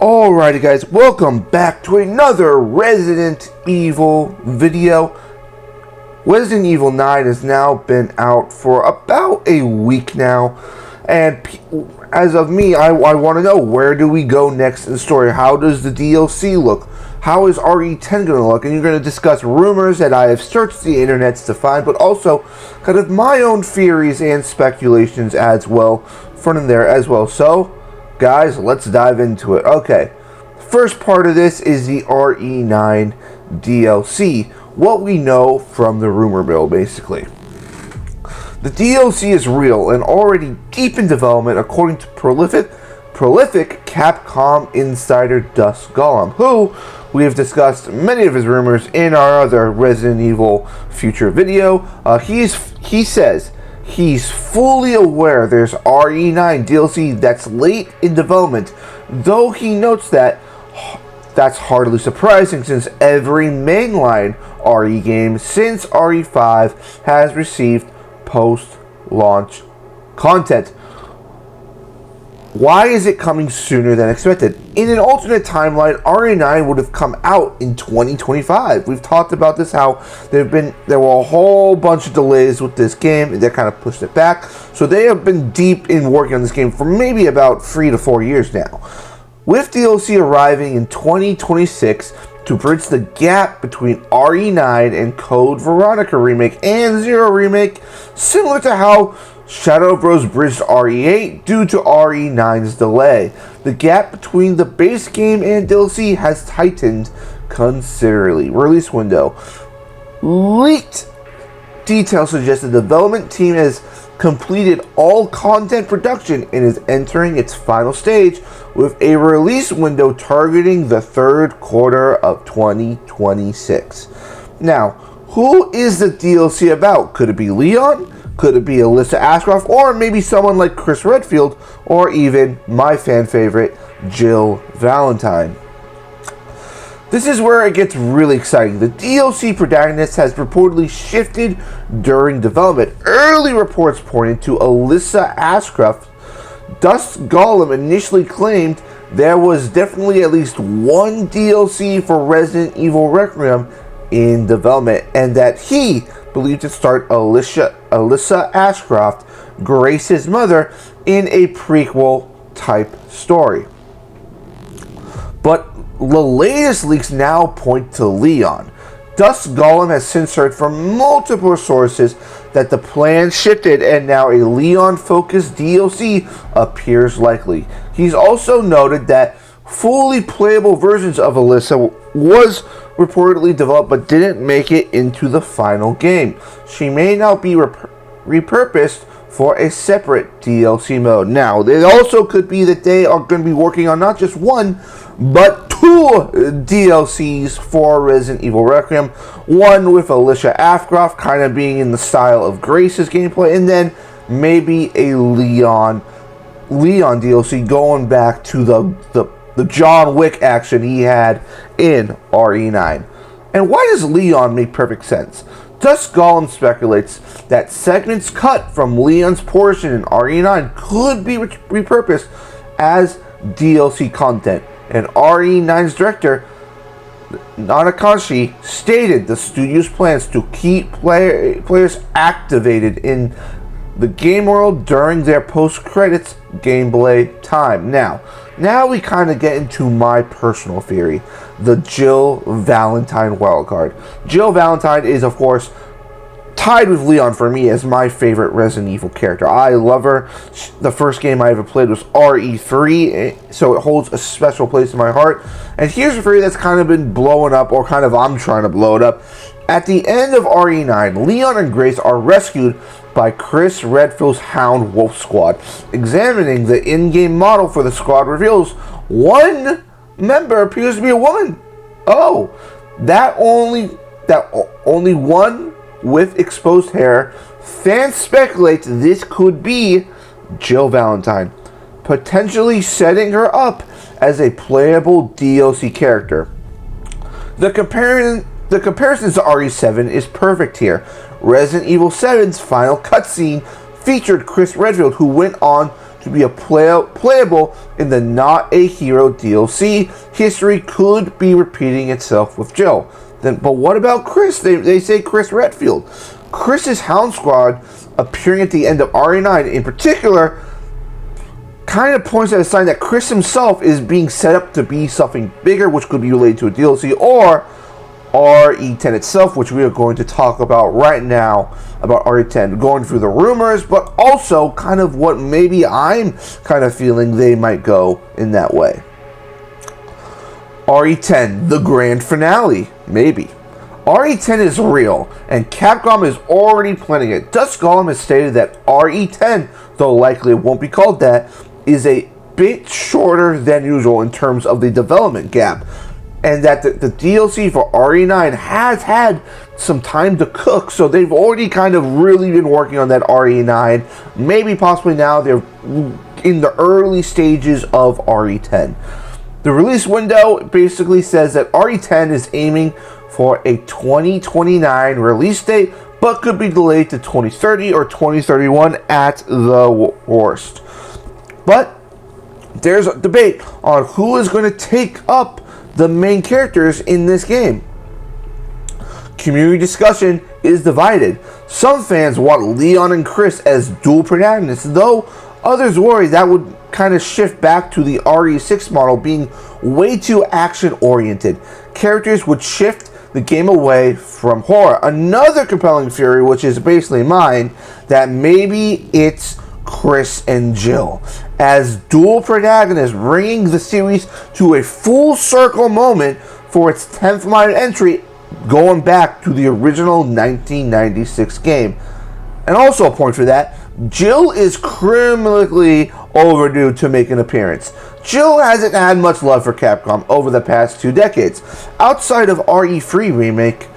Alrighty guys, welcome back to another Resident Evil video. Resident Evil 9 has now been out for about a week now, and as of me, I want to know, where do we go next in the story? How does the DLC look? How is RE10 going to look? And you're going to discuss rumors that I have searched the internets to find, but also kind of my own theories and speculations as well, front and there as well. So guys, let's dive into it. Okay, first part of this is the RE9 DLC. What we know from the rumor mill, basically. The DLC is real and already deep in development, according to prolific Capcom insider Dusk Golem, who we have discussed many of his rumors in our other Resident Evil future video. He says he's fully aware there's RE9 DLC that's late in development, though he notes that that's hardly surprising since every mainline RE game since RE5 has received post-launch content. Why is it coming sooner than expected? In an alternate timeline, RE9 would have come out in 2025. We've talked about this, how there were a whole bunch of delays with this game, and they kind of pushed it back. So they have been deep in working on this game for maybe about 3 to 4 years now. With DLC arriving in 2026 to bridge the gap between RE9 and Code Veronica Remake and Zero Remake, similar to how Shadow Bros bridged RE8 due to RE9's delay. The gap between the base game and DLC has tightened considerably. Release window. Leaked details suggest the development team has completed all content production and is entering its final stage with a release window targeting the third quarter of 2026. Now, who is the DLC about? Could it be Leon? Could it be Alyssa Ashcroft, or maybe someone like Chris Redfield, or even my fan favorite, Jill Valentine? This is where it gets really exciting. The DLC protagonist has reportedly shifted during development. Early reports pointed to Alyssa Ashcroft. Dusk Golem initially claimed there was definitely at least one DLC for Resident Evil Requiem in development, and that he believed to start Alyssa Ashcroft, Grace's mother, in a prequel type story. But the latest leaks now point to Leon. Dusk Golem has since heard from multiple sources that the plan shifted and now a Leon-focused DLC appears likely. He's also noted that fully playable versions of Alyssa was reportedly developed but didn't make it into the final game. She may now be repurposed for a separate DLC mode. Now, it also could be that they are going to be working on not just one, but 2 DLCs for Resident Evil Requiem. One with Alyssa Ashcroft kind of being in the style of Grace's gameplay, and then maybe a Leon DLC going back to the John Wick action he had in RE9. And why does Leon make perfect sense? Dusk Golem speculates that segments cut from Leon's portion in RE9 could be repurposed as DLC content. And RE9's director, Nanakashi, stated the studio's plans to keep players activated in the game world during their post-credits gameplay time. Now we kind of get into my personal theory, the Jill Valentine wildcard. Jill Valentine is, of course, tied with Leon for me as my favorite Resident Evil character. I love her. The first game I ever played was RE3, so it holds a special place in my heart. And here's a theory that's kind of been blowing up, or kind of I'm trying to blow it up. At the end of RE9, Leon and Grace are rescued by Chris Redfield's Hound Wolf Squad. Examining the in-game model for the squad reveals one member appears to be a woman. Oh, that only one with exposed hair. Fans speculate this could be Jill Valentine, potentially setting her up as a playable DLC character. The comparison to RE7 is perfect here. Resident Evil 7's final cutscene featured Chris Redfield, who went on to be playable in the Not a Hero DLC. History could be repeating itself with Jill. But what about Chris? They say Chris Redfield. Chris's Hound Squad appearing at the end of RE9 in particular kind of points at a sign that Chris himself is being set up to be something bigger, which could be related to a DLC, or RE10 itself, which we are going to talk about right now, about RE10, going through the rumors, but also kind of what maybe I'm kind of feeling they might go in that way. RE10, the grand finale, maybe. RE10 is real, and Capcom is already planning it. Dusk Golem has stated that RE10, though likely it won't be called that, is a bit shorter than usual in terms of the development gap, and that the DLC for RE9 has had some time to cook, so they've already kind of really been working on that RE9. Maybe possibly now they're in the early stages of RE10. The release window basically says that RE10 is aiming for a 2029 release date, but could be delayed to 2030 or 2031 at the worst. But there's a debate on who is going to take up the main characters in this game. Community discussion is divided. Some fans want Leon and Chris as dual protagonists, though others worry that would kind of shift back to the RE6 model being way too action-oriented. Characters would shift the game away from horror. Another compelling theory, which is basically mine, that maybe it's Chris and Jill as dual protagonists, bringing the series to a full circle moment for its 10th line entry, going back to the original 1996 game. And also a point for that, Jill is criminally overdue to make an appearance. Jill hasn't had much love for Capcom over the past 2 decades. Outside of RE3 remake,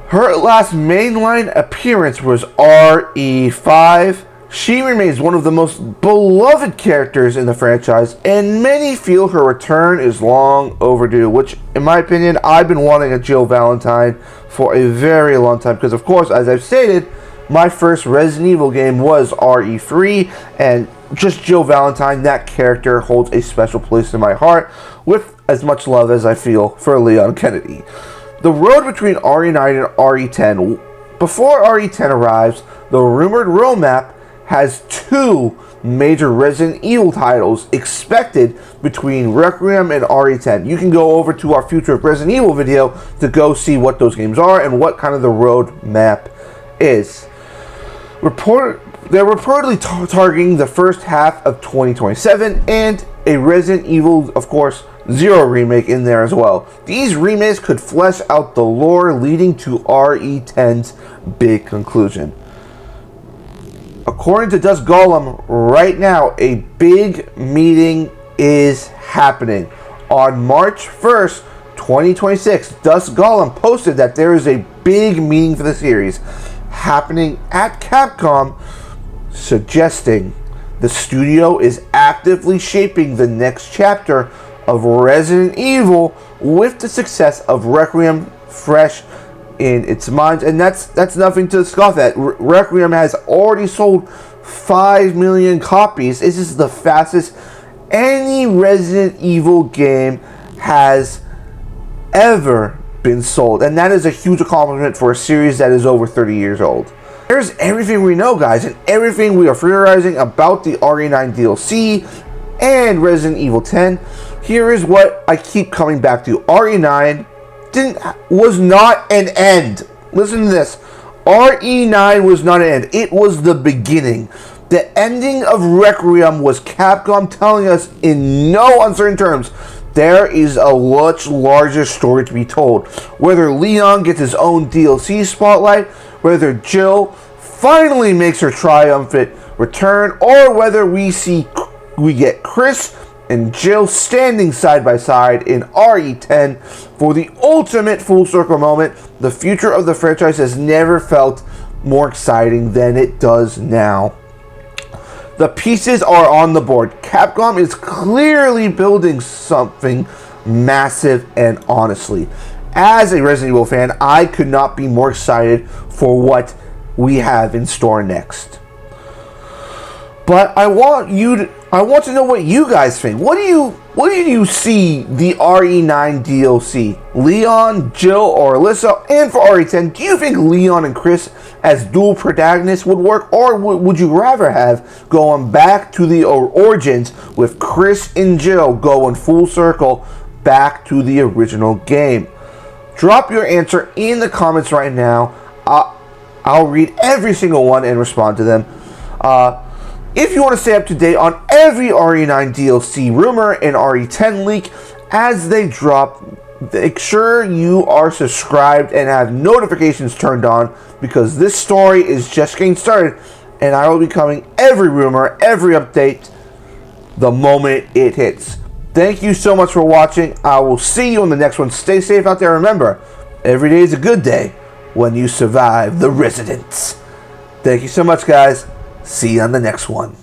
her last mainline appearance was RE5. She remains one of the most beloved characters in the franchise, and many feel her return is long overdue, which, in my opinion, I've been wanting a Jill Valentine for a very long time, because, of course, as I've stated, my first Resident Evil game was RE3, and just Jill Valentine, that character holds a special place in my heart, with as much love as I feel for Leon Kennedy. The road between RE9 and RE10. Before RE10 arrives, the rumored roadmap has 2 major Resident Evil titles expected between Requiem and RE10. You can go over to our Future of Resident Evil video to go see what those games are and what kind of the roadmap is. They're reportedly targeting the first half of 2027 and a Resident Evil, of course, 0 remake in there as well. These remakes could flesh out the lore leading to RE10's big conclusion. According to Dusk Golem, right now, a big meeting is happening. On March 1st, 2026, Dusk Golem posted that there is a big meeting for the series happening at Capcom, suggesting the studio is actively shaping the next chapter of Resident Evil with the success of Requiem fresh in its minds, and that's nothing to scoff at. Requiem has already sold 5 million copies. This is the fastest any Resident Evil game has ever been sold, and that is a huge accomplishment for a series that is over 30 years old. Here's everything we know, guys, and everything we are theorizing about the RE9 DLC and Resident Evil 10. Here is what I keep coming back to. RE9 was not an end. Listen to this. RE9 was not an end. It was the beginning. The ending of Requiem was Capcom telling us in no uncertain terms there is a much larger story to be told. Whether Leon gets his own DLC spotlight, whether Jill finally makes her triumphant return, or whether we get Chris and Jill standing side by side in RE10 for the ultimate full circle moment. The future of the franchise has never felt more exciting than it does now. The pieces are on the board. Capcom is clearly building something massive, and honestly, as a Resident Evil fan, I could not be more excited for what we have in store next. But I want to know what you guys think. What do you see the RE9 DLC? Leon, Jill, or Alyssa? And for RE10, do you think Leon and Chris as dual protagonists would work, or would you rather have going back to the origins with Chris and Jill going full circle back to the original game? Drop your answer in the comments right now. I'll read every single one and respond to them. If you want to stay up to date on every RE9 DLC rumor and RE10 leak as they drop, make sure you are subscribed and have notifications turned on, because this story is just getting started and I will be covering every rumor, every update the moment it hits. Thank you so much for watching. I will see you on the next one. Stay safe out there. Remember, every day is a good day when you survive the residents. Thank you so much, guys. See you on the next one.